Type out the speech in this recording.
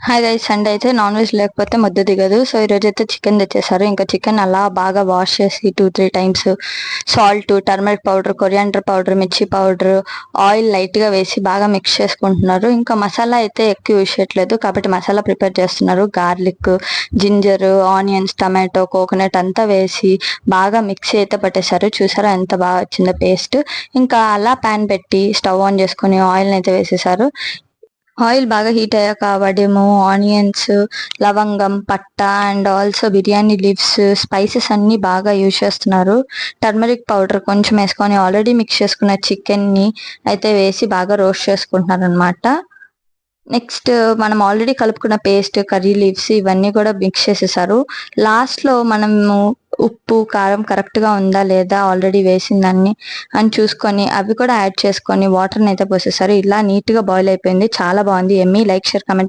Hi guys, Sunday అయితే non veg లేకపోతే ముద్ద దిగదు. సో ఈరోజు అయితే చికెన్ తెచ్చేసారు. ఇంకా చికెన్ అలా బాగా వాష్ చేసి 2-3 times salt, turmeric powder, coriander powder, మిర్చి పౌడర్, ఆయిల్ లైట్గా వేసి బాగా మిక్స్ చేసుకుంటున్నారు. ఇంకా మసాలా అయితే ఎక్కువ యూజ్ చేయట్లేదు కాబట్టి మసాలా ప్రిపేర్ చేస్తున్నారు. Garlic, ginger, onions, tomato, coconut అంతా వేసి బాగా మిక్సీ అయితే పట్టేశారు. చూసారా ఎంత బాగా వచ్చిందో పేస్ట్. ఇంకా అలా ప్యాన్ పెట్టి స్టవ్ ఆన్ చేసుకుని ఆయిల్ అయితే వేసేసారు. ఆయిల్ బాగా హీట్ అయ్యాక వడిము, ఆనియన్స్, లవంగం, పట్ట and also biryani leaves, spices అన్నీ బాగా యూజ్ చేస్తున్నారు. టర్మరిక్ పౌడర్ కొంచెం వేసుకొని ఆల్రెడీ మిక్స్ చేసుకున్న చికెన్ని అయితే వేసి బాగా రోస్ట్ చేసుకుంటున్నారు అనమాట. నెక్స్ట్ మనం ఆల్రెడీ కలుపుకున్న పేస్ట్, కర్రీ లీవ్స్ ఇవన్నీ కూడా మిక్స్ చేసేసారు. లాస్ట్లో మనము ఉప్పు, కారం కరెక్ట్గా ఉందా లేదా ఆల్రెడీ వేసిందాన్ని అని చూసుకొని అవి కూడా యాడ్ చేసుకొని వాటర్ని అయితే పోసేసారు. ఇలా నీట్గా బాయిల్ అయిపోయింది. చాలా బాగుంది. ఎమ్మీ. Like, share, comment.